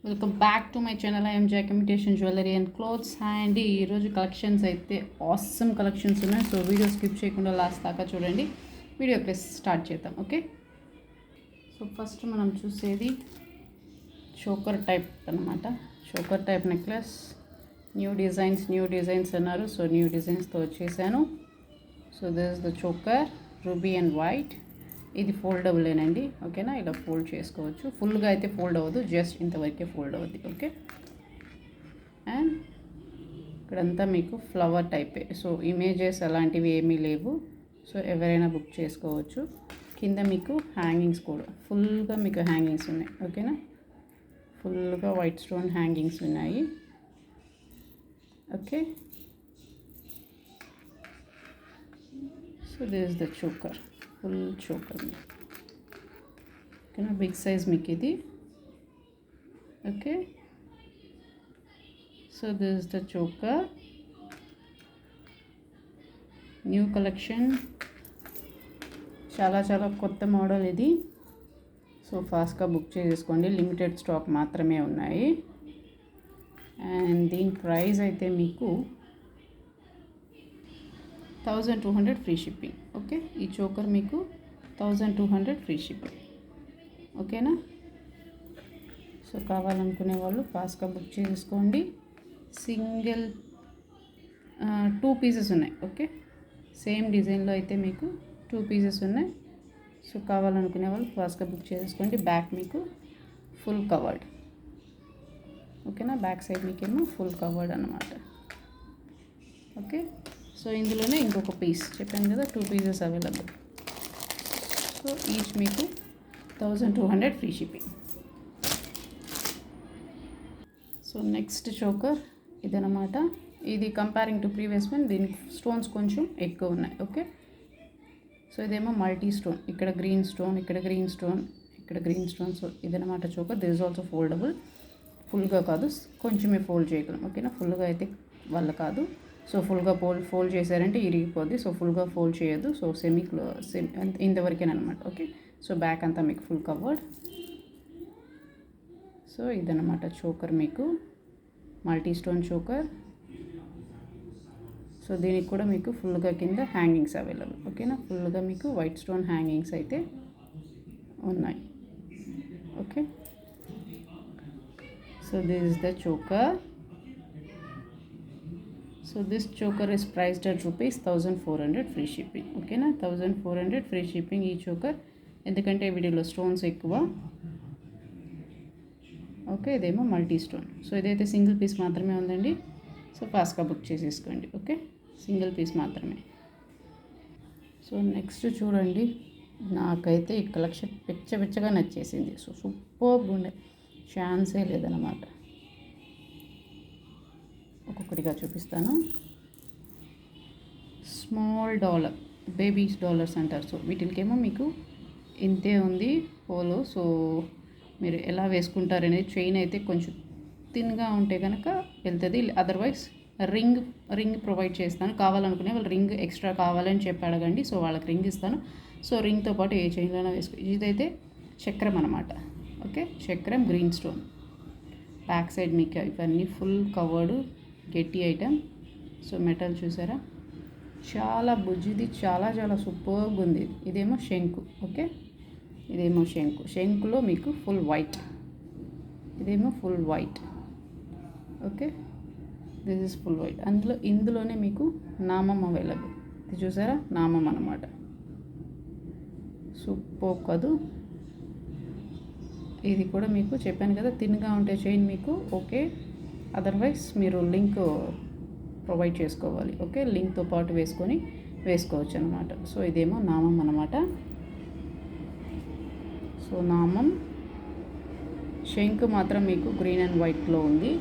Welcome back to my channel. I'm Jack imitation jewellery and clothes. And ఈరోజు collections అయితే awesome collections ఉన్నాయి. So video skip చేయకుండా last దాకా చూడండి. Video plus start చేద్దాం. Okay, so first మనం చూసేది చోకర్ టైప్ అనమాట. Choker type necklace, new designs అన్నారు. సో న్యూ డిజైన్స్తో వచ్చేసాను. So this is the choker, ruby and white. ఇది ఫోల్డబులేనండి. ఓకేనా, ఇలా ఫోల్డ్ చేసుకోవచ్చు. ఫుల్గా అయితే ఫోల్డ్ అవ్వదు, జస్ట్ ఇంతవరకే ఫోల్డ్ అవుద్ది. ఓకే, అండ్ ఇక్కడంతా మీకు ఫ్లవర్ టైపే. సో ఇమేజెస్ అలాంటివి ఏమీ లేవు. సో ఎవరైనా బుక్ చేసుకోవచ్చు. కింద మీకు హ్యాంగింగ్స్ కూడా ఫుల్గా మీకు హ్యాంగింగ్స్ ఉన్నాయి. ఓకేనా, ఫుల్గా వైట్ స్టోన్ హ్యాంగింగ్స్ ఉన్నాయి. Okay, so this is the choker, full choker. ఓకేనా, బిగ్ సైజ్ మీకు ఇది. Okay, so this is the choker, new collection, చాలా కొత్త మోడల్ ఇది. సో ఫాస్ట్గా బుక్ చేసేసుకోండి, లిమిటెడ్ స్టాక్ మాత్రమే ఉన్నాయి. అండ్ దీని ప్రైస్ అయితే మీకు 1200 ఫ్రీ షిప్పింగ్. ఓకే, ఈ చోకర్ మీకు 1200 ఫ్రీ షిప్పింగ్. ఓకేనా, సో కావాలనుకునే వాళ్ళు ఫాస్ట్గా బుక్ చేసుకోండి. సింగిల్ 2 పీసెస్ ఉన్నాయి. ఓకే, సేమ్ డిజైన్లో అయితే మీకు 2 పీసెస్ ఉన్నాయి. సో కావాలనుకునే వాళ్ళు ఫాస్ట్గా బుక్ చేసుకోండి. బ్యాక్ మీకు ఫుల్ కవర్డ్. ఓకేనా, బ్యాక్ సైడ్ మీకేమో ఫుల్ కవర్డ్ అనమాట. ఓకే, సో ఇందులోనే ఇంకొక పీస్ చెప్పాను కదా, 2 పీసెస్ అవైలబుల్. సో ఈచ్ మీకు 1200 free shipping. So next choker ఇదనమాట. ఇది కంపేరింగ్ టు ప్రీవియస్ వన్, దీనికి స్టోన్స్ కొంచెం ఎక్కువ ఉన్నాయి. ఓకే, సో ఇదేమో మల్టీ స్టోన్, ఇక్కడ గ్రీన్ స్టోన్, ఇక్కడ గ్రీన్ స్టోన్, ఇక్కడ గ్రీన్ స్టోన్. సో ఇదనమాట choker. This is also foldable. ఫుల్గా కాదు, కొంచెమే ఫోల్డ్ చేయగలం. ఓకేనా, ఫుల్గా అయితే వల్ల కాదు. సో ఫుల్గా ఫోల్డ్ చేశారంటే ఇరిగిపోద్ది. సో ఫుల్గా ఫోల్డ్ చేయొద్దు. సో సెమీ ఇంతవరకేనమాట. ఓకే, సో బ్యాక్ అంతా మీకు ఫుల్ కవర్డ్. సో ఇదనమాట చోకర్ మీకు, మల్టీ స్టోన్ చోకర్. సో దీనికి కూడా మీకు ఫుల్గా కింద హ్యాంగింగ్స్ అవైలబుల్. ఓకేనా, ఫుల్గా మీకు వైట్ స్టోన్ హ్యాంగింగ్స్ అయితే ఉన్నాయి. Okay, so this is the choker. So this choker is priced at ₹1400 free shipping. ఓకేనా, 1400 ఫ్రీ షిప్పింగ్ ఈ చోకర్. ఎందుకంటే వీడియోలో స్టోన్స్ ఎక్కువ. ఓకే, ఇదేమో మల్టీ స్టోన్. సో ఇదైతే సింగిల్ పీస్ మాత్రమే ఉందండి. సో ఫాస్ట్గా బుక్ చేసేసుకోండి. ఓకే, సింగిల్ పీస్ మాత్రమే. సో నెక్స్ట్ చూడండి, నాకైతే ఈ కలెక్షన్ పిచ్చగా నచ్చేసింది. సో సూపర్గా ఉండే, ఛాన్సే లేదన్నమాట. ఒక్కొక్కటిగా చూపిస్తాను. స్మాల్ డాలర్, బేబీస్ డాలర్స్ అంటారు. సో వీటికేమో మీకు ఇంతే ఉంది హోలో. సో మీరు ఎలా వేసుకుంటారనేది, చైన్ అయితే కొంచెం థిన్గా ఉంటే కనుక వెళ్తుంది. అదర్వైజ్ రింగ్ ప్రొవైడ్ చేస్తాను. కావాలనుకునే వాళ్ళు రింగ్ ఎక్స్ట్రా కావాలని చెప్పి అడగండి. సో వాళ్ళకి రింగ్ ఇస్తాను. సో రింగ్తో పాటు ఏ చైన్లోనే వేసుకో. ఇదైతే చక్రం అనమాట. ఓకే, చక్రం గ్రీన్ స్టోన్. బ్యాక్ సైడ్ మీకు ఇవన్నీ ఫుల్ కవర్డ్ గట్టి ఐటమ్. సో మెటల్ చూసారా, చాలా బుజ్జిది, చాలా సూపర్గా ఉంది. ఇదేమో శంకు. ఓకే, ఇదేమో శంకులో మీకు ఫుల్ వైట్, ఇదేమో full white. Okay, this is full white. ఇందులోనే మీకు నామం అవైలబుల్. ఇది చూసారా, నామం అన్నమాట. సూపర్ కాదు. ఇది కూడా మీకు చెప్పాను కదా, థిన్గా ఉంటే చైన్ మీకు ఓకే. అదర్వైజ్ మీరు లింక్ ప్రొవైడ్ చేసుకోవాలి. ఓకే, లింక్తో పాటు వేసుకోవచ్చు అనమాట. సో ఇదేమో నామం అనమాట. సో నామం, శంకు మాత్రం మీకు గ్రీన్ అండ్ వైట్లో ఉంది.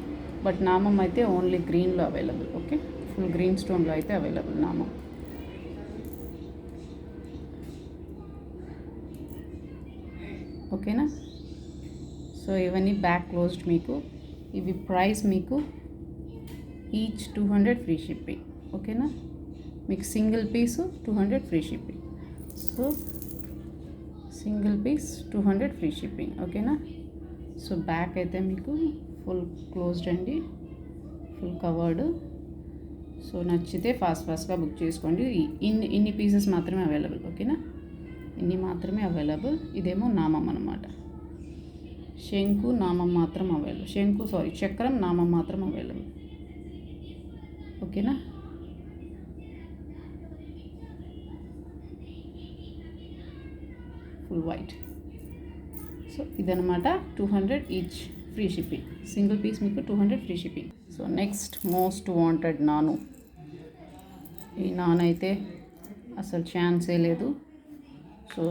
బట్ నామం అయితే ఓన్లీ గ్రీన్లో అవైలబుల్. ఓకే, ఫుల్ గ్రీన్ స్టోన్లో అయితే అవైలబుల్ నామం. ఓకేనా, సో ఇవన్నీ బ్యాక్ క్లోజ్డ్ మీకు. ఇవి ప్రైస్ మీకు ఈచ్ 200 ఫ్రీ షిప్పింగ్. ఓకేనా, మీకు single piece 200 free shipping. So single piece 200 free shipping. ఓకేనా, సో బ్యాక్ అయితే మీకు ఫుల్ క్లోజ్డ్ అండి, ఫుల్ కవర్డ్. సో నచ్చితే ఫాస్ట్గా బుక్ చేసుకోండి. ఇన్ని పీసెస్ మాత్రమే అవైలబుల్, ఓకేనా? ఇన్ని మాత్రమే అవైలబుల్. ఇదేమో నామం అనమాట, శంకు నామం మాత్రం అవైలబుల్, చక్రం నామం మాత్రం అవైలబుల్, ఓకేనా? Full white. సో ఇదనమాట 200 each, free shipping. Single piece మీకు 200 free shipping. So next most wanted నాను. ఈ నాన్ అయితే అసలు ఛాన్సే లేదు. సో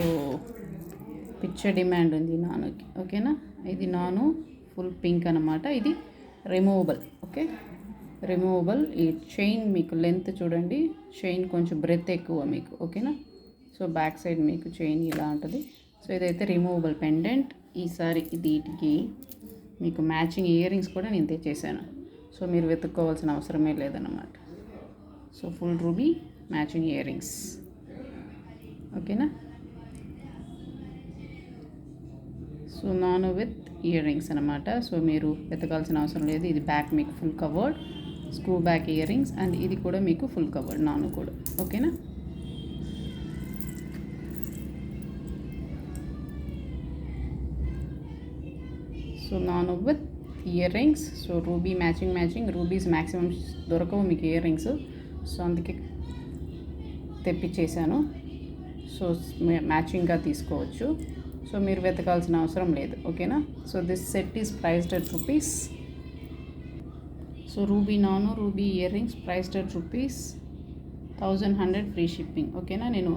పిక్చర్ డిమాండ్ ఉంది నానుకి, ఓకేనా? ఇది నాను ఫుల్ పింక్ అనమాట. ఇది రిమూవబుల్, ఓకే? రిమూవబుల్. ఈ చైన్ మీకు లెంత్ చూడండి, చైన్ కొంచెం బ్రెత్ ఎక్కువ మీకు, ఓకేనా? సో బ్యాక్ సైడ్ మీకు చైన్ ఇలా ఉంటుంది. సో ఇదైతే రిమూవబుల్ పెండెంట్. ఈసారి వీటికి మీకు మ్యాచింగ్ ఇయర్ రింగ్స్ కూడా నేను తెచ్చేసాను. సో మీరు వెతుక్కోవాల్సిన అవసరమే లేదన్నమాట. So full ruby matching earrings, ఓకేనా? సో నాను విత్ ఇయర్ రింగ్స్ అనమాట. సో మీరు వెతకాల్సిన అవసరం లేదు. ఇది బ్యాక్ మీకు full covered, screw back ear rings, and ఇది కూడా మీకు ఫుల్ కవర్డ్ నాను కూడా, ఓకేనా? సో నాను with ear rings. So ruby matching. Rubies maximum దొరకవు మీకు ఇయర్ రింగ్స్, సో అందుకే తెప్పించేసాను. సో మ్యాచింగ్గా తీసుకోవచ్చు. సో మీరు వెతకాల్సిన అవసరం లేదు, ఓకేనా? So this set is priced at rupees. So ruby నాను ruby earrings priced at rupees 1100 free shipping, ఓకేనా? నేను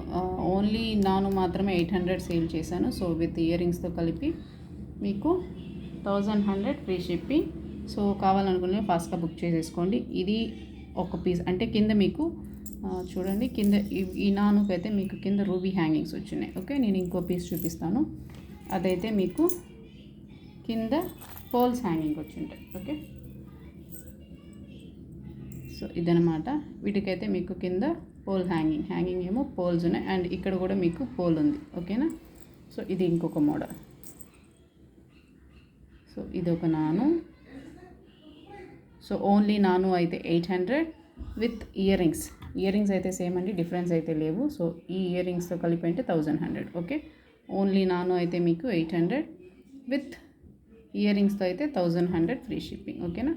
ఓన్లీ నాను మాత్రమే 800 సేల్ చేశాను. సో విత్ ఇయర్ రింగ్స్తో కలిపి మీకు 1100 ఫ్రీ షిప్పింగ్. సో కావాలనుకునే ఫాస్ట్గా బుక్ చేసేసుకోండి. ఇది ఒక పీస్ అంటే కింద మీకు చూడండి, కింద ఈ నానుకు అయితే మీకు కింద రూబీ హ్యాంగింగ్స్ వచ్చినాయి, ఓకే? నేను ఇంకో పీస్ చూపిస్తాను. అదైతే మీకు కింద పోల్స్ హ్యాంగింగ్ వచ్చింటాయి, ఓకే? సో ఇదనమాట. వీటికైతే మీకు కింద పోల్ హ్యాంగింగ్ ఏమో పోల్స్ ఉన్నాయి, అండ్ ఇక్కడ కూడా మీకు పోల్ ఉంది, ఓకేనా? సో ఇది ఇంకొక మోడల్. సో ఇది ఒక నాను. సో ఓన్లీ నాను అయితే 800 విత్ ఇయర్ రింగ్స్ అయితే సేమ్ అండి, డిఫరెన్స్ అయితే లేవు. సో ఈ ఇయర్ రింగ్స్తో కలిపి అంటే 1100, ఓకే? ఓన్లీ నాను అయితే మీకు 800 విత్ ఇయర్ రింగ్స్తో అయితే 1100 ఫ్రీ షిప్పింగ్, ఓకేనా?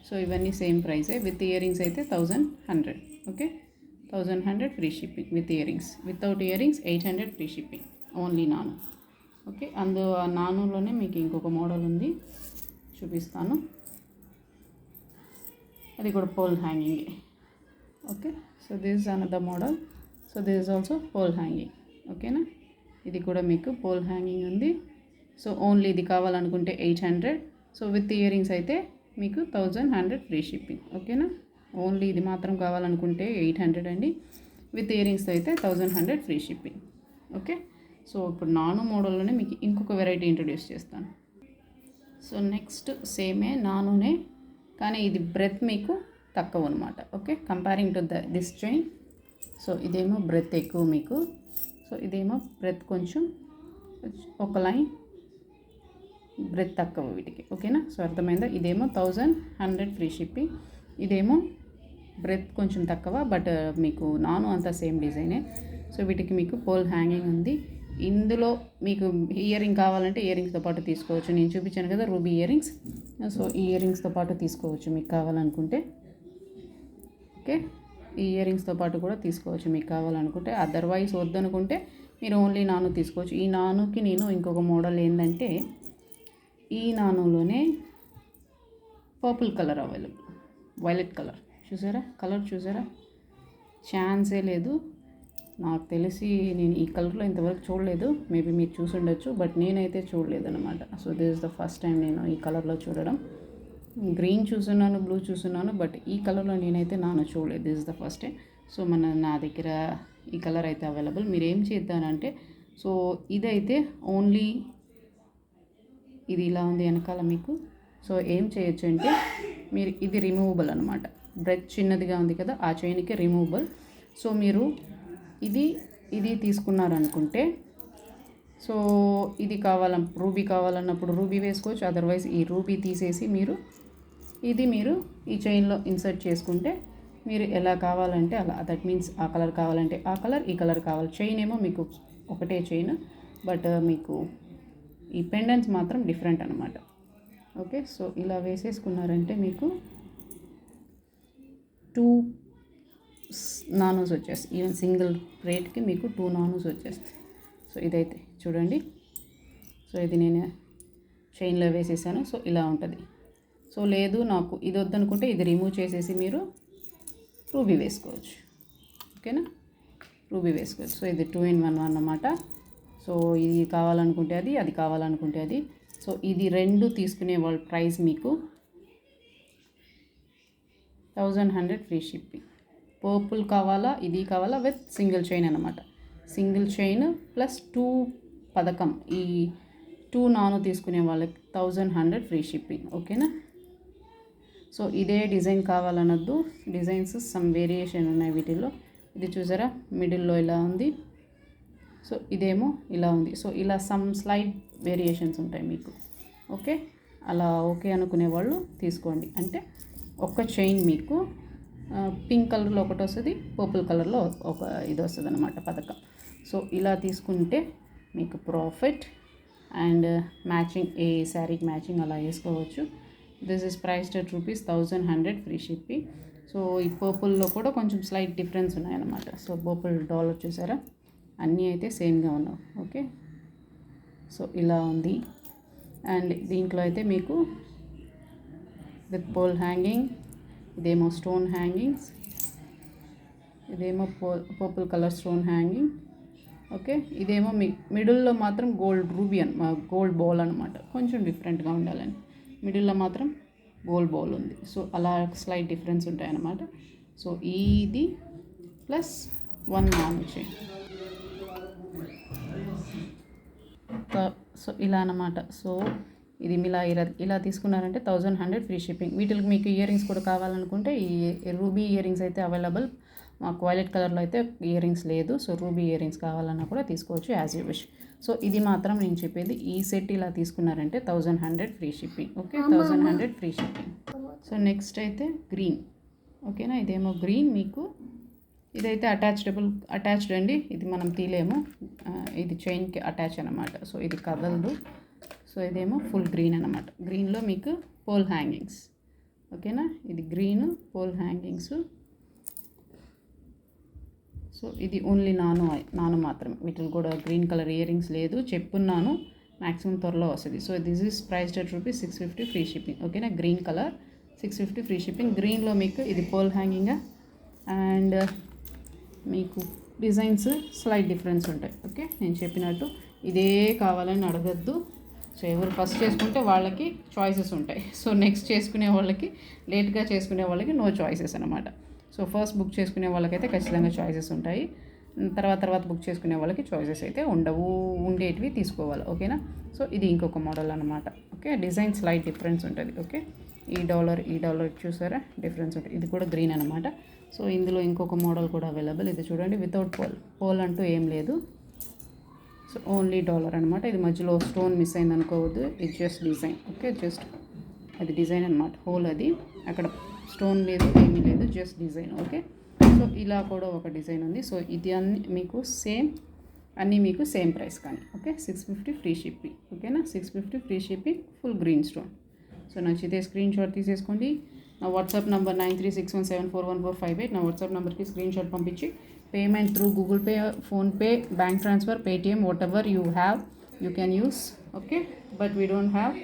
సో ఇవన్నీ సేమ్ ప్రైసే. విత్ ఇయర్ రింగ్స్ అయితే 1100, okay? 1100 free shipping with earrings. Without earrings 800 free shipping, only నాను, ఓకే? ఆ నానులోనే మీకు ఇంకొక మోడల్ ఉంది, చూపిస్తాను. అది కూడా pole hanging, okay? So this is another model. So this is also pole hanging, ఓకేనా? ఇది కూడా మీకు పోల్ హ్యాంగింగ్ ఉంది. సో ఓన్లీ ఇది కావాలనుకుంటే 800. సో విత్ ఇయర్ రింగ్స్ అయితే మీకు 1100 ఫ్రీ షిప్పింగ్, ఓకేనా? ఓన్లీ ఇది మాత్రం కావాలనుకుంటే 800 అండి. విత్ ఇయర్ రింగ్స్తో అయితే 1100 ఫ్రీ షిప్పింగ్, ఓకే? సో ఇప్పుడు నాను మోడల్లోనే మీకు ఇంకొక వెరైటీ ఇంట్రొడ్యూస్ చేస్తాను. సో నెక్స్ట్ సేమే నానునే, కానీ ఇది బ్రెత్ మీకు తక్కువ అనమాట, okay? Comparing to this chain. So ఇదేమో బ్రెత్ ఎక్కువ మీకు. సో ఇదేమో బ్రెత్ కొంచెం ఒక లైన్ బ్రెత్ తక్కువ వీటికి, ఓకేనా? సో అర్థమైందా? ఇదేమో 1100 ఫ్రీ షిప్పింగ్. ఇదేమో బ్రెత్ కొంచెం తక్కువ, బట్ మీకు నాను అంతా సేమ్ డిజైనే. సో వీటికి మీకు పోల్ హ్యాంగింగ్ ఉంది. ఇందులో మీకు ఇయర్ రింగ్ కావాలంటే ఇయర్ రింగ్స్తో పాటు తీసుకోవచ్చు. నేను చూపించాను కదా రూబీ ఇయర్ రింగ్స్. సో ఈ ఇయర్ రింగ్స్తో పాటు తీసుకోవచ్చు మీకు కావాలనుకుంటే, ఓకే? ఈ ఇయర్ రింగ్స్తో పాటు కూడా తీసుకోవచ్చు మీకు కావాలనుకుంటే. అదర్వైజ్ వద్దనుకుంటే మీరు ఓన్లీ నాను తీసుకోవచ్చు. ఈ నానుకి నేను ఇంకొక మోడల్ ఏంటంటే, ఈ నానులోనే purple colour available, violet colour. Colour చూసారా? ఛాన్సే లేదు. నాకు తెలిసి నేను ఈ కలర్లో ఇంతవరకు చూడలేదు. మేబీ మీరు చూసి ఉండొచ్చు, బట్ నేనైతే చూడలేదు అనమాట. So this is the first time నేను ఈ కలర్లో చూడడం. గ్రీన్ చూస్తున్నాను, బ్లూ చూస్తున్నాను, బట్ ఈ కలర్లో నేనైతే నాను చూడలేదు. This is the first time. So నా దగ్గర ఈ కలర్ అయితే అవైలబుల్. మీరు ఏం చేద్దానంటే, సో ఇదైతే ఓన్లీ ఇది ఇలా ఉంది వెనకాల మీకు. సో ఏం చేయొచ్చు అంటే, మీరు ఇది రిమూవబుల్ అనమాట. బ్రెత్ చిన్నదిగా ఉంది కదా, ఆ చైన్కి రిమూవబుల్. సో మీరు ఇది తీసుకున్నారనుకుంటే, సో ఇది రూబీ కావాలన్నప్పుడు రూబీ వేసుకోవచ్చు. అదర్వైజ్ ఈ రూబీ తీసేసి మీరు ఈ చైన్లో ఇన్సర్ట్ చేసుకుంటే మీరు ఎలా కావాలంటే అలా, దట్ మీన్స్ ఆ కలర్ కావాలంటే ఆ కలర్, ఈ కలర్ కావాలి. చైన్ ఏమో మీకు ఒకటే చైన్, బట్ మీకు ఈ పెండెంట్స్ మాత్రం డిఫరెంట్ అనమాట. ఓకే, సో ఇలా వేసేసుకున్నారంటే మీకు 2 నానోస్ వచ్చేస్తాయి. ఈవెన్ సింగిల్ రేట్కి మీకు 2 నానోస్ వచ్చేస్తాయి. సో ఇదైతే చూడండి. సో ఇది నేను చైన్లో వేసేసాను. సో ఇలా ఉంటుంది. సో లేదు నాకు ఇది వద్దనుకుంటే ఇది రిమూవ్ చేసేసి మీరు రూబీ వేసుకోవచ్చు. ఓకేనా, రూబీ వేసుకోవచ్చు. సో ఇది 2 in 1 అన్నమాట. సో ఇది కావాలనుకుంటే అది కావాలనుకుంటే అది. సో ఇది 2 తీసుకునే వాళ్ళ ప్రైస్ మీకు 1100 ఫ్రీ షిప్పింగ్. పర్పుల్ కావాలా, ఇది కావాలా విత్ సింగిల్ చైన్ అనమాట. సింగిల్ చైన్ ప్లస్ 2 పథకం, ఈ 2 నాను తీసుకునే వాళ్ళకి 1100 ఫ్రీ షిప్పింగ్. ఓకేనా. సో ఇదే డిజైన్ కావాలనొద్దు, డిజైన్స్ సమ్ వేరియేషన్ ఉన్నాయి వీటిల్లో. ఇది చూసారా, మిడిల్లో ఇలా ఉంది. సో ఇదేమో ఇలా ఉంది. సో ఇలా సమ్ స్లైడ్ వేరియేషన్స్ ఉంటాయి మీకు. ఓకే, అలా ఓకే అనుకునే వాళ్ళు తీసుకోండి. అంటే ఒక చైన్ మీకు పింక్ కలర్లో ఒకటి వస్తుంది, పర్పుల్ కలర్లో ఒక ఇది వస్తుంది అనమాట పథకం. సో ఇలా తీసుకుంటే మీకు ప్రాఫిట్ అండ్ మ్యాచింగ్, ఏ శారీకి మ్యాచింగ్ అలా వేసుకోవచ్చు. This is priced at ₹1100 free shipping. So ఈ పర్పుల్లో కూడా కొంచెం స్లైట్ డిఫరెన్స్ ఉన్నాయన్నమాట. సో పర్పుల్ డాలర్ చూసారా, అన్నీ అయితే సేమ్గా ఉన్నావు. ఓకే, సో ఇలా ఉంది. అండ్ దీంట్లో అయితే మీకు విత్ పోల్ హ్యాంగింగ్, ఇదేమో స్టోన్ హ్యాంగింగ్స్, ఇదేమో purple colour stone hanging. Okay, ఇదేమో మిడిల్లో మాత్రం గోల్డ్ రూబీ గోల్డ్ బాల్ అనమాట. కొంచెం డిఫరెంట్గా ఉండాలని మిడిల్లో మాత్రం గోల్డ్ బాల్ ఉంది. సో అలా స్లైట్ డిఫరెన్స్ ఉంటాయన్నమాట. సో ఇది ప్లస్ 1 నాన్ చైన్. సో ఇలా అన్నమాట. సో ఇది ఇలా తీసుకున్నారంటే 1100 ఫ్రీ షిప్పింగ్. వీటికి మీకు ఇయర్ రింగ్స్ కూడా కావాలనుకుంటే ఈ రూబీ ఇయర్ రింగ్స్ అయితే అవైలబుల్. మాకు వైలెట్ కలర్లో అయితే ఇయర్ రింగ్స్ లేదు. సో రూబీ ఇయర్ రింగ్స్ కావాలన్నా కూడా తీసుకోవచ్చు యాజ్ యూ విష్. సో ఇది మాత్రం నేను చెప్పేది, ఈ సెట్ ఇలా తీసుకున్నారంటే 1100 free shipping. Okay, 1100 free shipping. So next అయితే గ్రీన్. ఓకేనా, ఇదేమో గ్రీన్ మీకు. ఇదైతే అటాచ్డ్ అండి, ఇది మనం తీలేము, ఇది చైన్కి అటాచ్ అనమాట. సో ఇది కదలదు. సో ఇదేమో ఫుల్ గ్రీన్ అనమాట. గ్రీన్లో మీకు పోల్ హ్యాంగింగ్స్. ఓకేనా, ఇది గ్రీన్ పోల్ హ్యాంగింగ్స్. సో ఇది ఓన్లీ నాను మాత్రమే, వీటిలో కూడా గ్రీన్ కలర్ ఇయర్ రింగ్స్ లేదు. చెప్పున్నాను మ్యాక్సిమం త్వరలో వస్తుంది. So this is priced at ₹650 free shipping. ఓకేనా, గ్రీన్ కలర్ 650 ఫ్రీ షిప్పింగ్. గ్రీన్లో మీకు ఇది పోల్ హ్యాంగింగ్ అండ్ మీకు డిజైన్స్ స్లైట్ డిఫరెన్స్ ఉంటాయి. ఓకే, నేను చెప్పినట్టు ఇదే కావాలని అడగద్దు. సో ఎవరు ఫస్ట్ చేసుకుంటే వాళ్ళకి చాయిసెస్ ఉంటాయి. సో నెక్స్ట్ చేసుకునే వాళ్ళకి, లేట్గా చేసుకునే వాళ్ళకి నో చాయిసెస్ అనమాట. సో ఫస్ట్ బుక్ చేసుకునే వాళ్ళకైతే ఖచ్చితంగా చాయిసెస్ ఉంటాయి. తర్వాత బుక్ చేసుకునే వాళ్ళకి చాయిసెస్ అయితే ఉండేటివి తీసుకోవాలి. ఓకేనా. సో ఇది ఇంకొక మోడల్ అనమాట. ఓకే, డిజైన్ స్లైట్ డిఫరెన్స్ ఉంటుంది. ఓకే, ఈ డాలర్ చూసారా డిఫరెన్స్ ఉంటుంది. ఇది కూడా గ్రీన్ అనమాట. సో ఇందులో ఇంకొక మోడల్ కూడా అవైలబుల్. ఇది చూడండి, వితౌట్ పోల్ అంటూ ఏం లేదు. సో ఓన్లీ డాలర్ అనమాట. ఇది మధ్యలో స్టోన్ మిస్ అయింది అనుకోవద్దు, ఇది జస్ట్ డిజైన్. ఓకే, జస్ట్ అది డిజైన్ అనమాట. హోల్ అది, అక్కడ స్టోన్ లేదు, ఏమీ లేదు, జస్ట్ డిజైన్. ఓకే, సో ఇలా కూడా ఒక డిజైన్ ఉంది. సో ఇది అన్నీ మీకు సేమ్ ప్రైస్ కానీ. Okay, 650 free shipping. ఓకేనా, 650 free shipping, full green stone. So నచ్చితే స్క్రీన్ షాట్ తీసేసుకోండి. నా వాట్సాప్ నెంబర్ 9361741458. నా వాట్సాప్ నెంబర్కి స్క్రీన్ షాట్ పంపించి payment through Google pay, PhonePe, bank transfer, Paytm, what ever you have you can use. Okay, but we don't have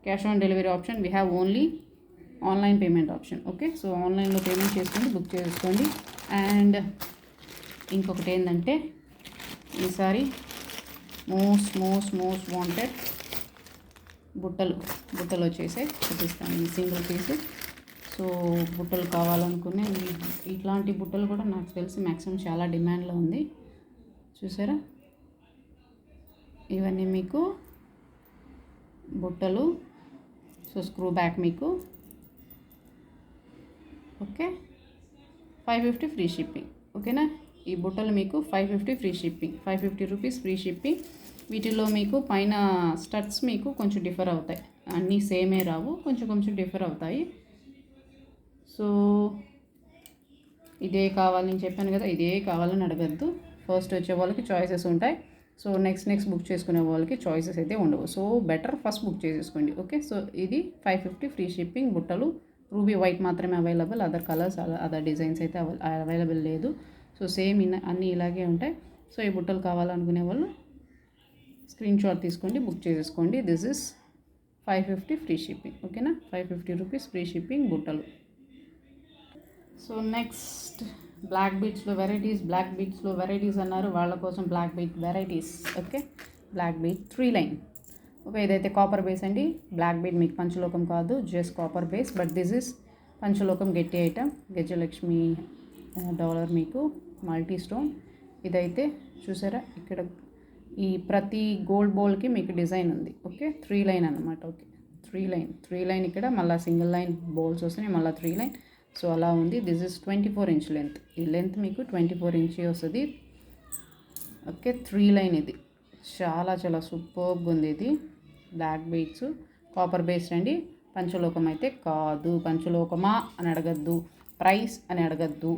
cash on delivery option, we have only online payment option. Okay, so ఆన్లైన్లో payment చేసుకొని book చేసుకోండి. And ఇంకొకటి ఏంటంటే, ఈసారి most wanted బుట్టలు వచ్చేసాయి, చూపిస్తాను ఈ సింగిల్ పీస్. సో బుట్టలు కావాలనుకునే ఇట్లాంటి బుట్టలు కూడా నాకు తెలిసి మ్యాక్సిమం చాలా డిమాండ్లో ఉంది. చూసారా, ఇవన్నీ మీకు బుట్టలు. సో స్క్రూ బ్యాక్ మీకు. Okay, 550 free shipping. ఓకేనా, ఈ బుట్టలు మీకు 550 ఫ్రీ షిప్పింగ్, ₹550 ఫ్రీ షిప్పింగ్. వీటిలో మీకు పైన స్టడ్స్ మీకు కొంచెం డిఫర్ అవుతాయి, అన్నీ సేమే రావు, కొంచెం కొంచెం డిఫర్ అవుతాయి. సో ఇదే కావాలని చెప్పాను కదా, ఇదే కావాలని అడగద్దు. ఫస్ట్ వచ్చే వాళ్ళకి చాయిసెస్ ఉంటాయి. సో నెక్స్ట్ బుక్ చేసుకునే వాళ్ళకి చాయిసెస్ అయితే ఉండవు. సో బెటర్ ఫస్ట్ బుక్ చేసేసుకోండి. ఓకే, సో ఇది 550 ఫ్రీ షిప్పింగ్. బుట్టలు రూబీ వైట్ మాత్రమే available, other colours other designs అయితే అవైలబుల్ లేదు. సో సేమ్ అన్నీ ఇలాగే ఉంటాయి. సో ఈ బుట్టలు కావాలనుకునే వాళ్ళు స్క్రీన్ షాట్ తీసుకోండి, బుక్ చేసేసుకోండి. This is 550 free shipping. ఓకేనా, 550 రూపీస్ ఫ్రీ షిప్పింగ్ బుట్టలు. సో నెక్స్ట్ బ్లాక్ బీట్స్లో వెరైటీస్ అన్నారు, వాళ్ళ కోసం black beat varieties. Okay, black beat 3 line. Okay, ఇదైతే కాపర్ బేస్ అండి. బ్లాక్ బీట్ మీకు పంచలోకం కాదు, just copper base. But this is పంచలోకం గట్టి ఐటమ్. గజలక్ష్మి డాలర్ మీకు మల్టీ స్టోన్. ఇదైతే చూసారా, ఇక్కడ ఈ ప్రతి గోల్డ్ బౌల్కి మీకు డిజైన్ ఉంది. ఓకే, 3 లైన్ అనమాట. ఓకే, 3 లైన్ ఇక్కడ మళ్ళీ సింగిల్ లైన్ బౌల్స్ వస్తున్నాయి, మళ్ళీ 3 లైన్. సో అలా ఉంది. This is 24 inch length. ఈ లెంత్ మీకు 24 ఇంచ్ వస్తుంది. Okay, 3 line. ఇది చాలా చాలా సూపర్గా ఉంది. ఇది బ్లాక్ బీట్స్ కాపర్ బేస్డ్ అండి. పంచలోకం అయితే కాదు. పంచలోకమా అని అడగద్దు, ప్రైస్ అని అడగద్దు,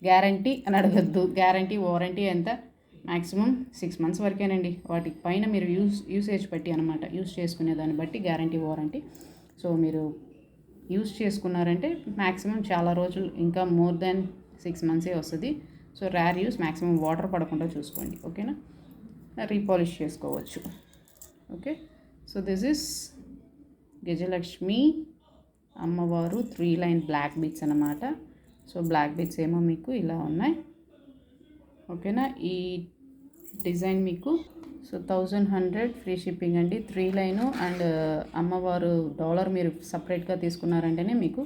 గ్యారంటీ అని అడగద్దు. గ్యారంటీ వారంటీ ఎంత? Maximum 6 months వరకేనండి. వాటి పైన మీరు యూసేజ్ బట్టి అనమాట, యూస్ చేసుకునే దాన్ని బట్టి గ్యారంటీ వారంటీ. సో మీరు యూస్ చేసుకున్నారంటే మ్యాక్సిమం చాలా రోజులు, ఇంకా మోర్ దాన్ 6 months వస్తుంది. So rear use, maximum water పడకుండా చూసుకోండి. ఓకేనా, రీపాలిష్ చేసుకోవచ్చు. Okay, so this is Gajalakshmi అమ్మవారు 3 లైన్ బ్లాక్ బీట్స్ అన్నమాట. సో బ్లాక్ బీట్స్ ఏమో మీకు ఇలా ఉన్నాయి. ఓకేనా, ఈ డిజైన్ మీకు సో 1100 ఫ్రీ షిప్పింగ్ అండి. 3 లైను అండ్ అమ్మవారు డాలర్ మీరు సపరేట్గా తీసుకున్నారంటేనే మీకు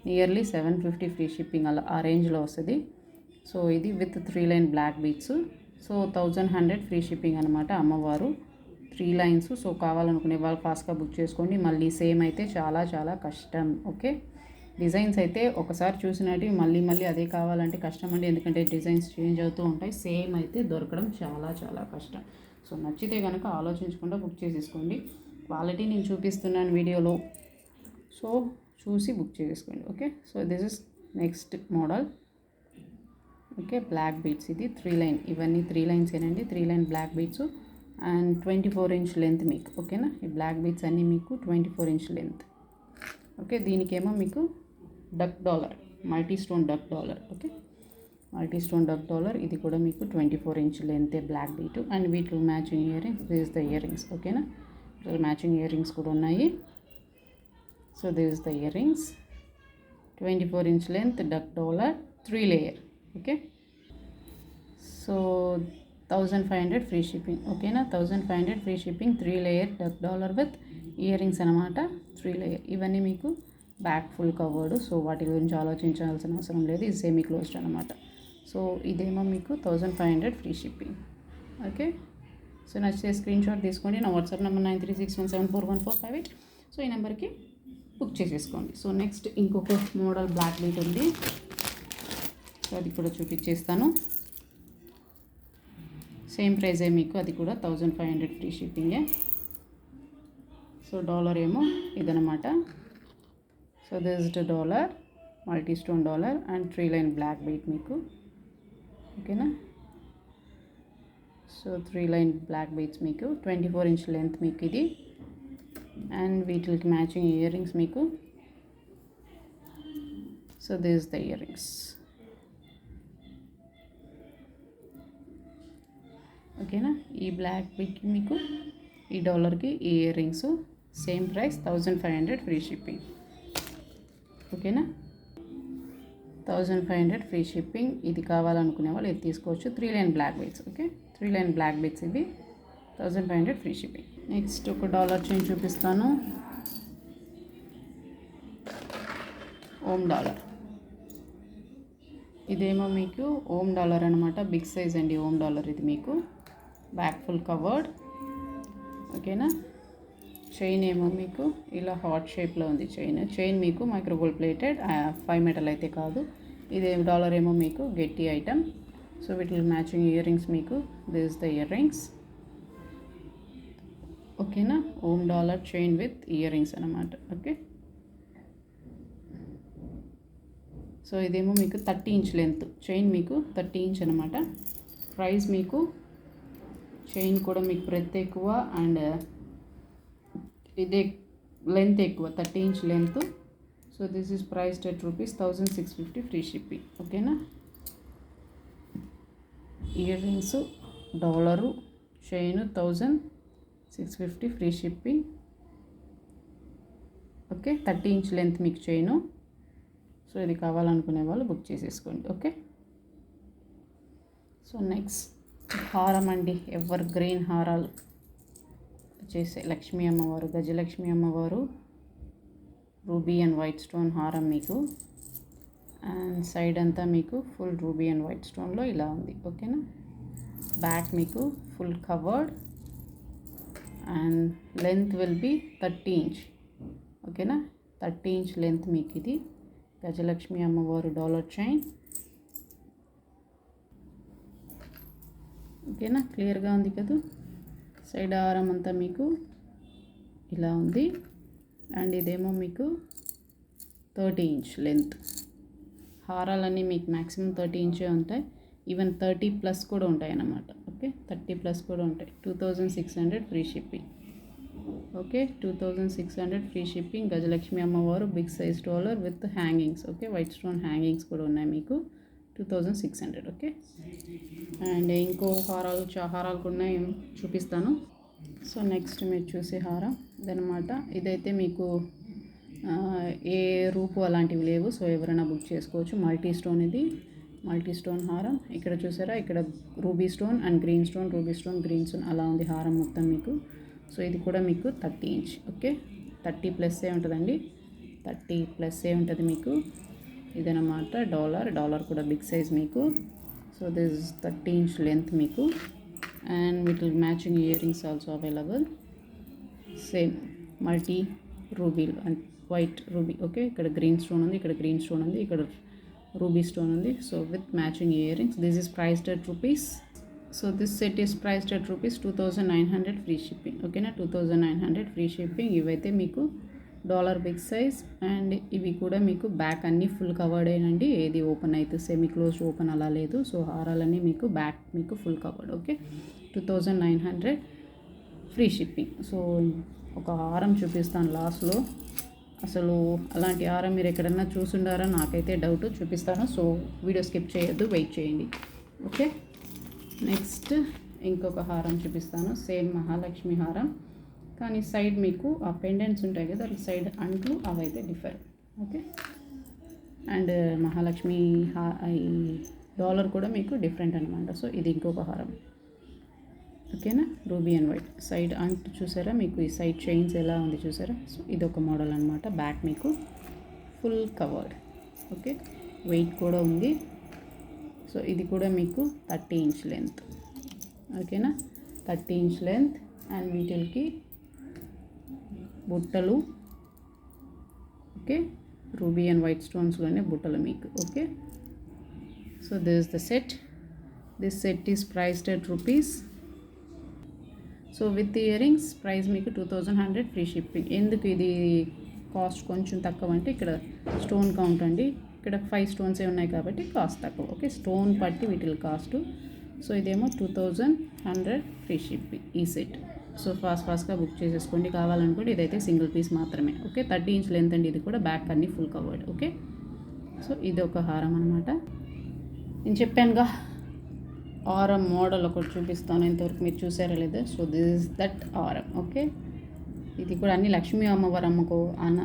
నియర్లీ 750 ఫ్రీ షిప్పింగ్, అలా ఆ రేంజ్లో వస్తుంది. సో ఇది with 3 line black beats. So 1100 free shipping అనమాట. అమ్మవారు 3 లైన్స్. సో కావాలనుకునే వాళ్ళు ఫాస్ట్గా బుక్ చేసుకోండి. మళ్ళీ సేమ్ అయితే చాలా చాలా కష్టం. ఓకే, డిజైన్స్ అయితే ఒకసారి చూసినట్టు మళ్ళీ అదే కావాలంటే కష్టం అండి, ఎందుకంటే డిజైన్స్ చేంజ్ అవుతూ ఉంటాయి. సేమ్ అయితే దొరకడం చాలా చాలా కష్టం. సో నచ్చితే కనుక ఆలోచించకుండా బుక్ చేసేసుకోండి. క్వాలిటీ నేను చూపిస్తున్నాను వీడియోలో, సో చూసి బుక్ చేసేసుకోండి. Okay, so this is next model. Okay, black beats. ఇది 3 లైన్. ఇవన్నీ 3 లైన్స్ ఏనండి. 3 line black beats and 24 inch length మీకు. ఓకేనా, ఈ బ్లాక్ బీట్స్ అన్నీ మీకు 24 ఇంచ్ లెంత్. ఓకే, దీనికేమో మీకు duck dollar, multi stone duck dollar. Okay, multi stone duck dollar. ఇది కూడా మీకు 24 inch length black bead. And వీటిలో matching earrings. This is the earrings. ఓకేనా, మ్యాచింగ్ ఇయర్ రింగ్స్ కూడా ఉన్నాయి. So this is the earrings, 24 inch length duck dollar 3 layer. Okay, so 1500 free shipping. ఓకేనా, 1500 free shipping. 3 layer duck dollar with earrings అనమాట. 3 layer. ఇవన్నీ మీకు back full covered. So వాటి గురించి ఆలోచించాల్సిన అవసరం లేదు. ఇది సెమీ క్లోజ్డ్ అనమాట. సో ఇదేమో మీకు 1500 ఫ్రీ షిప్పింగ్. ఓకే, సో నచ్చితే స్క్రీన్ షాట్ తీసుకోండి. నా వాట్సాప్ నెంబర్ 9361741458. సో ఈ నెంబర్కి బుక్ చేసేసుకోండి. సో నెక్స్ట్ ఇంకొక మోడల్ బ్లాక్ బీట్ ఉంది. సో అది కూడా చూపించేస్తాను. సేమ్ ప్రైజే మీకు, అది కూడా 1500 ఫ్రీ షిప్పింగే. సో డాలర్ ఏమో ఇదనమాట. So this is the dollar, multi stone dollar and 3 line black beat మీకు. ఓకేనా, సో 3 లైన్ బ్లాక్ బీట్స్ మీకు 24 ఇంచ్ లెంత్ మీకు ఇది. అండ్ వీటికి మ్యాచింగ్ ఇయర్ రింగ్స్ మీకు. So this is the earrings. ఓకేనా, ఈ బ్లాక్ బీట్కి మీకు, ఈ డాలర్కి ఈ ear rings. Same price 1500 free shipping. ఓకేనా, 1500 ఫ్రీ షిప్పింగ్. ఇది కావాలనుకునే వాళ్ళు ఇది తీసుకోవచ్చు. 3 line black beats. Okay, 3 line black beats ఇవి 1500 ఫ్రీ షిప్పింగ్. నెక్స్ట్ ఒక డాలర్ చైన్ చూపిస్తాను. ఓమ్ డాలర్. ఇదేమో మీకు ఓమ్ డాలర్ అనమాట. బిగ్ సైజ్ అండి ఓమ్ డాలర్. ఇది మీకు బ్యాక్ ఫుల్ కవర్డ్. ఓకేనా, చైన్ ఏమో మీకు ఇలా హార్ట్ షేప్లో ఉంది. చైన్ మీకు మైక్రోగోల్డ్ ప్లేటెడ్, 5 మెటల్ అయితే కాదు. ఇది డాలర్ ఏమో మీకు గట్టి ఐటమ్. సో వీటికి మ్యాచింగ్ ఇయర్ రింగ్స్ మీకు. This is the earrings. ఓకేనా. Om dollar chain with earrings అనమాట. ఓకే, సో ఇదేమో మీకు 30 ఇంచ్ లెంత్ చైన్, మీకు 30 ఇంచ్ అనమాట. ప్రైస్ మీకు చైన్ కూడా మీకు బ్రెత్ ఎక్కువ అండ్ ఇదే లెంత్ ఎక్కువ, 30 inch length. So this is priced at rupees 1650 free shipping. ఓకేనా. Earrings dollar, chain 1650 free shipping. Okay, 30 inch length మీకు చైను. సో ఇది కావాలనుకునే వాళ్ళు బుక్ చేసేసుకోండి. ఓకే, సో నెక్స్ట్ హారం అండి. ఎవర్ గ్రీన్ హారాలు వచ్చేసి లక్ష్మీ అమ్మవారు, గజలక్ష్మి అమ్మవారు రూబీ అండ్ వైట్ స్టోన్ హారం మీకు. అండ్ సైడ్ అంతా మీకు ఫుల్ రూబీ అండ్ వైట్ స్టోన్లో ఇలా ఉంది. ఓకేనా. బ్యాక్ మీకు full covered and length will be 30 inch. ఓకేనా, 30 ఇంచ్ లెంత్ మీకు ఇది. గజలక్ష్మి అమ్మవారు డాలర్ చైన్. ఓకేనా, క్లియర్గా ఉంది కదా. సైడ్ హారం అంతా మీకు ఇలా ఉంది. అండ్ ఇదేమో మీకు 30 ఇంచ్ లెంత్. హారాలన్నీ మీకు మ్యాక్సిమం 30 ఇంచే ఉంటాయి. ఈవెన్ 30+ కూడా ఉంటాయి అన్నమాట. ఓకే, 30+ కూడా ఉంటాయి. 2600 free shipping. Okay, 2600 free shipping. Gajalakshmi అమ్మవారు big size dollar with hangings. Okay, white stone hangings కూడా ఉన్నాయి మీకు. 2600. ఓకే, అండ్ ఇంకో హారాలు కూడా ఉన్నాయి, చూపిస్తాను. సో నెక్స్ట్ మీరు చూసే హారం ఇదనమాట. ఇదైతే మీకు ఏ రూపు అలాంటివి లేవు. సో ఎవరైనా బుక్ చేసుకోవచ్చు. మల్టీ స్టోన్, ఇది మల్టీ స్టోన్ హారం. ఇక్కడ చూసారా, ఇక్కడ ruby stone and green stone, ruby stone, green stone అలా ఉంది హారం మొత్తం మీకు. సో ఇది కూడా మీకు 30 ఇంచ్. ఓకే, 30+ ఉంటుందండి. 30+ ఉంటుంది మీకు. ఇదనమాట డాలర్ కూడా బిగ్ సైజ్ మీకు. సో దిస్ 30 ఇంచ్ లెంత్ మీకు. అండ్ వీటికి matching ear rings also available. Same multi ruby and white ruby. Okay, ఇక్కడ గ్రీన్ స్టోన్ ఉంది, ఇక్కడ గ్రీన్ స్టోన్ ఉంది, ఇక్కడ రూబీ స్టోన్ ఉంది. So with matching earrings. This is priced at rupees. So this set is priced at rupees 2900 free shipping. ఓకేనా, 2900 free shipping. ఇవైతే మీకు dollar big size and ఇవి కూడా మీకు బ్యాక్ అన్నీ ఫుల్ కవర్డ్ అయినండి. ఏది ఓపెన్ అయితే సెమీ క్లోజ్ ఓపెన్ అలా లేదు. సో హారాలన్నీ మీకు బ్యాక్ మీకు full covered. Okay, 2900 free shipping. So ఒక హారం చూపిస్తాను లాస్ట్లో. అసలు అలాంటి హారం మీరు ఎక్కడన్నా చూసుండారా నాకైతే డౌట్. చూపిస్తాను. సో వీడియో స్కిప్ చేయొద్దు, వెయిట్ చేయండి. ఓకే, నెక్స్ట్ ఇంకొక హారం చూపిస్తాను. సేమ్ మహాలక్ష్మి హారం, కానీ సైడ్ మీకు ఆ పెండెంట్స్ ఉంటాయి కదా, సైడ్ అంట్లు అవైతే డిఫరెంట్. ఓకే, అండ్ మహాలక్ష్మి ఈ డాలర్ కూడా మీకు డిఫరెంట్ అనమాట. సో ఇది ఇంకొక హారం. ఓకేనా, రూబీ అండ్ వైట్. సైడ్ అంట్ చూసారా, మీకు ఈ సైడ్ చైన్స్ ఎలా ఉంది చూసారా. సో ఇది ఒక మోడల్ అనమాట. బ్యాక్ మీకు ఫుల్ కవర్డ్. ఓకే, వెయిట్ కూడా ఉంది. సో ఇది కూడా మీకు 30 ఇంచ్ లెంత్. ఓకేనా, 30 ఇంచ్ లెంత్. అండ్ వీటికి బుట్టలు. ఓకే, రూబీ అండ్ వైట్ స్టోన్స్లోనే బుట్టలు మీకు. Okay, so this is the set. This set is priced at rupees. So with ear rings price మీకు 2100 ఫ్రీ షిప్పింగ్. ఎందుకు ఇది కాస్ట్ కొంచెం తక్కువ అంటే ఇక్కడ స్టోన్ కౌంట్ అండి. ఇక్కడ 5 స్టోన్సే ఉన్నాయి కాబట్టి కాస్ట్ తక్కువ. ఓకే, స్టోన్ పట్టి వీటి కాస్ట్. సో ఇదేమో 2100 ఫ్రీ షిప్పింగ్ ఈ సెట్. సో ఫాస్ట్గా బుక్ చేసేసుకోండి కావాలనుకోండి. ఇదైతే సింగిల్ పీస్ మాత్రమే. ఓకే, 30 ఇంచ్ లెంత్ అండి. ఇది కూడా బ్యాక్ అన్ని ఫుల్ కవర్డ్. ఓకే, సో ఇది ఒక హారం అనమాట. నేను చెప్పానుగా హారం మోడల్ ఒకటి చూపిస్తాను, ఇంతవరకు మీరు చూసారా లేదా. సో దిస్ ఇస్ దట్ హారం. ఓకే, ఇది కూడా అన్ని లక్ష్మీ అమ్మవారు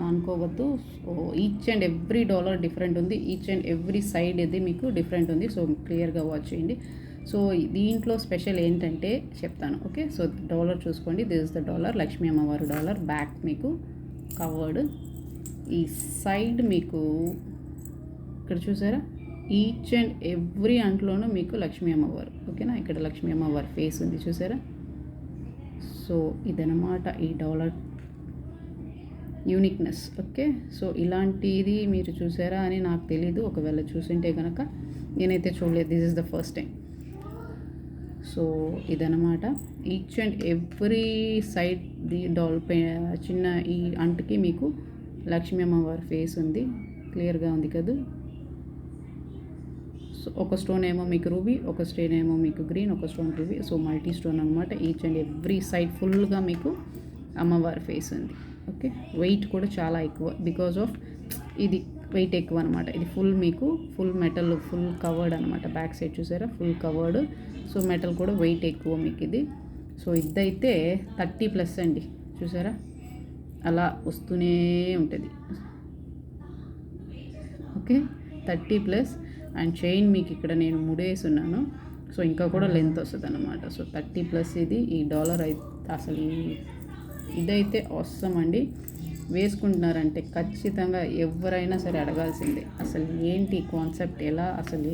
అనుకోవద్దు. So each and every dollar different ఉంది. ఈచ్ అండ్ ఎవ్రీ సైడ్ ఇది మీకు డిఫరెంట్ ఉంది. సో క్లియర్గా వాచ్ చేయండి. సో దీంట్లో స్పెషల్ ఏంటంటే చెప్తాను. ఓకే, సో డాలర్ చూసుకోండి. This is the dollar, Lakshmi అమ్మవారు డాలర్. బ్యాక్ మీకు కవర్డ్. ఈ సైడ్ మీకు ఇక్కడ చూసారా, ఈచ్ అండ్ ఎవ్రీ అంట్లోనూ మీకు లక్ష్మీ అమ్మవారు. ఓకేనా, ఇక్కడ లక్ష్మీ అమ్మవారి ఫేస్ ఉంది చూసారా. సో ఇదనమాట ఈ డాలర్ యూనిక్నెస్. ఓకే, సో ఇలాంటిది మీరు చూసారా అని నాకు తెలీదు. ఒకవేళ చూసింటే కనుక నేనైతే చూడలేదు. This is the first time. So ఇదనమాట. Each and every side the చిన్న ఈ అంటుకి మీకు లక్ష్మీ అమ్మవారి ఫేస్ ఉంది, క్లియర్గా ఉంది కదా. సో ఒక స్టోన్ ఏమో మీకు రూబీ, ఒక స్టోన్ ఏమో మీకు గ్రీన్, ఒక stone ruby. So multi stone అనమాట. ఈచ్ అండ్ ఎవ్రీ సైడ్ ఫుల్గా మీకు అమ్మవారి ఫేస్ ఉంది. ఓకే, వెయిట్ కూడా చాలా ఎక్కువ, బికాజ్ ఆఫ్ ఇది వెయిట్ ఎక్కువ అనమాట. ఇది మీకు ఫుల్ మెటల్, ఫుల్ కవర్డ్ అనమాట. బ్యాక్ సైడ్ చూసారా, ఫుల్ కవర్డ్. సో మెటల్ కూడా వెయిట్ ఎక్కువ మీకు ఇది. సో ఇదైతే 30+ అండి, చూసారా అలా వస్తూనే ఉంటుంది. ఓకే, 30+. అండ్ చైన్ మీకు ఇక్కడ నేను ముడేస్తున్నాను, సో ఇంకా కూడా లెంత్ వస్తుంది అనమాట. సో 30+ ఇది. ఈ డాలర్ అయితే అసలు ఇదైతే అవసరం అండి. వేసుకుంటున్నారంటే ఖచ్చితంగా ఎవరైనా సరే అడగాల్సిందే, అసలు ఏంటి కాన్సెప్ట్,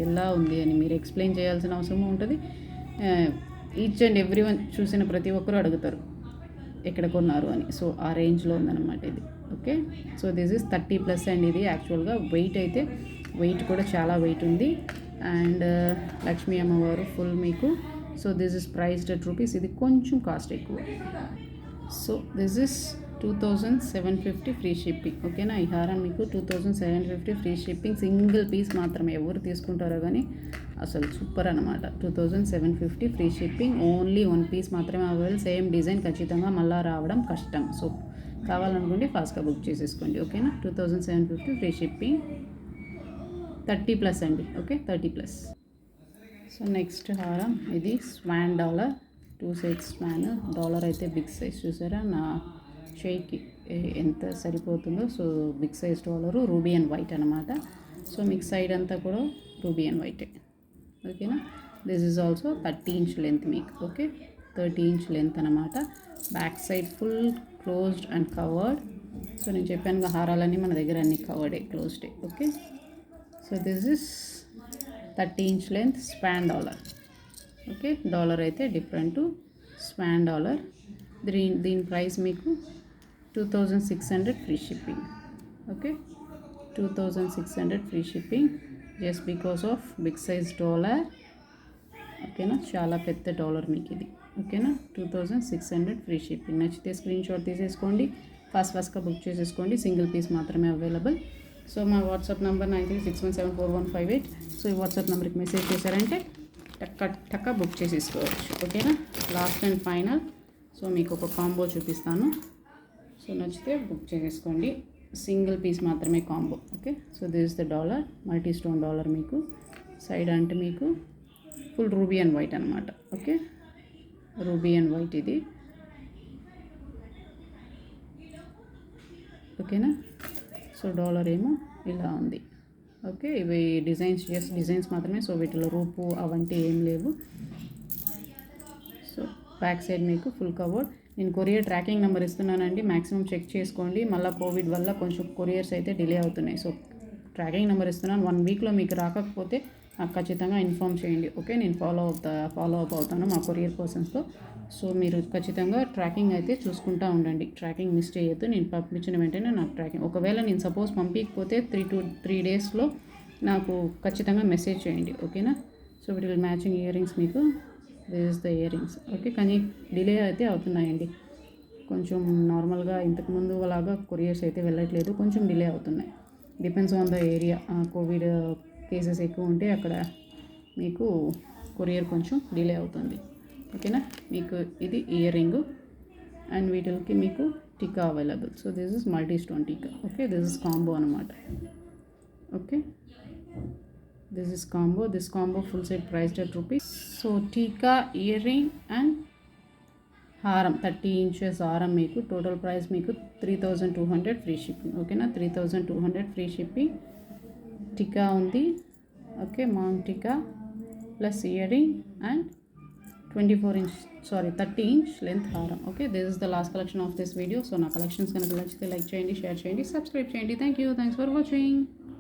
ఎలా ఉంది అని మీరు ఎక్స్ప్లెయిన్ చేయాల్సిన అవసరం ఉంటుంది. ఈచ్ అండ్ ఎవ్రీ వన్ చూసిన ప్రతి ఒక్కరు అడుగుతారు ఎక్కడ కొన్నారు అని. సో ఆ రేంజ్లో ఉందన్నమాట ఇది. Okay, so this is 30+ and ఇది యాక్చువల్గా వెయిట్ కూడా చాలా వెయిట్ ఉంది. అండ్ లక్ష్మీ అమ్మవారు ఫుల్ మీకు. So this is priced at rupees. ఇది కొంచెం కాస్ట్ ఎక్కువ. So this is 2750 free shipping. ఓకేనా, ఈ హారం మీకు 2750 ఫ్రీ షిప్పింగ్. సింగిల్ పీస్ మాత్రమే, ఎవరు తీసుకుంటారో కానీ అసలు సూపర్ అనమాట. 2750 ఫ్రీ షిప్పింగ్. ఓన్లీ 1 పీస్ మాత్రమే అవైలబుల్. సేమ్ డిజైన్ ఖచ్చితంగా మళ్ళీ రావడం కష్టం. సో కావాలనుకోండి ఫాస్ట్గా బుక్ చేసేసుకోండి. ఓకేనా, 2750 ఫ్రీ షిప్పింగ్. 30+ అండి. ఓకే, 30+. సో నెక్స్ట్ హారం ఇది swan dollar, 2 sides swan dollar అయితే బిగ్ సైజ్. చూసారా నా షేకి ఎంత సరిపోతుందో. So big size dollar, ruby and white అనమాట. సో మీకు సైడ్ అంతా కూడా రూబీ అండ్ వైటే. ఓకేనా, this is also 30 inch length మీకు. ఓకే, 30 ఇంచ్ లెంత్ అనమాట. Back side full closed and covered. So నేను చెప్పాను హారాలన్నీ మన దగ్గర అన్ని కవర్డే, క్లోజ్డే. Okay, so this is 30 inch length span dollar. Okay, dollar అయితే డిఫరెంట్ స్పాన్ డాలర్. దీని ప్రైస్ మీకు 2600 free shipping. Okay, 2600 free shipping just because of big size dollar. ఓకేనా, చాలా పెద్ద డాలర్ మీకు ఇది. ఓకేనా, 2600 ఫ్రీ షిప్పింగ్. నచ్చితే స్క్రీన్ షాట్ తీసేసుకోండి, ఫాస్ట్గా బుక్ చేసేసుకోండి. సింగిల్ పీస్ మాత్రమే అవైలబుల్. సో మా వాట్సాప్ నెంబర్ 9361741158. సో ఈ వాట్సాప్ నెంబర్కి మెసేజ్ చేశారంటే టక్క బుక్ చేసేసుకోవచ్చు. ఓకేనా, లాస్ట్ అండ్ ఫైనల్. సో మీకు ఒక కాంబో చూపిస్తాను. సో నచ్చితే బుక్ చేసేసుకోండి, సింగిల్ పీస్ మాత్రమే combo. Okay, so this is the dollar, multi stone dollar మీకు. సైడ్ అంటే మీకు ఫుల్ రూబీ అండ్ వైట్ అనమాట. ఓకే, రూబీ అండ్ వైట్ ఇది. ఓకేనా, సో డాలర్ ఏమో ఇలా ఉంది. ఓకే, ఇవి డిజైన్స్ మాత్రమే. సో వీటిలో రూపు అవంటే ఏం లేవు. సో బ్యాక్ సైడ్ మీకు ఫుల్ కవర్డ్. నేను కొరియర్ ట్రాకింగ్ నెంబర్ ఇస్తున్నానండి, మ్యాక్సిమం చెక్ చేసుకోండి. మళ్ళీ కోవిడ్ వల్ల కొంచెం కొరియర్స్ అయితే డిలే అవుతున్నాయి. సో ట్రాకింగ్ నెంబర్ ఇస్తున్నాను. 1 వీక్లో మీకు రాకపోతే నాకు ఖచ్చితంగా ఇన్ఫామ్ చేయండి. ఓకే, నేను ఫాలో అప్ అవుతాను మా కొరియర్ పర్సన్స్తో. సో మీరు ఖచ్చితంగా ట్రాకింగ్ అయితే చూసుకుంటూ ఉండండి, ట్రాకింగ్ మిస్ చేయొద్దు. నేను పంపించిన వెంటనే నాకు ట్రాకింగ్, ఒకవేళ నేను సపోజ్ పంపించకపోతే 3 డేస్లో నాకు ఖచ్చితంగా మెసేజ్ చేయండి. ఓకేనా, సో వీటి మ్యాచింగ్ ఇయర్ రింగ్స్ మీకు. This is the ear rings. Okay, కానీ డిలే అయితే అవుతున్నాయండి కొంచెం. నార్మల్గా ఇంతకుముందు అలాగా కొరియర్స్ అయితే వెళ్ళట్లేదు, కొంచెం డిలే అవుతున్నాయి. Depends on the area. Covid cases ఎక్కువ ఉంటే అక్కడ మీకు కొరియర్ కొంచెం డిలే అవుతుంది. ఓకేనా, మీకు ఇది ఇయర్ రింగు అండ్ వీటికి మీకు టీకా available. So this is multi stone టీకా. ఓకే, దిస్ ఇస్ కాంబో అనమాట. Okay, this is combo. This combo full set priced at rupees. So టీకా, ఇయర్ రింగ్ అండ్ హారం, 30 ఇంచెస్ హారం మీకు. టోటల్ ప్రైస్ మీకు 3200 ఫ్రీ షిప్పింగ్. ఓకేనా, 3200 ఫ్రీ షిప్పింగ్. టీకా ఉంది. Okay, maang tikka plus earring and 30 inch length హారం. Okay, this is the last collection of this video. So నా collections కనుక నచ్చితే లైక్ చేయండి, షేర్ చేయండి, సబ్స్క్రైబ్ చేయండి. Thanks for watching.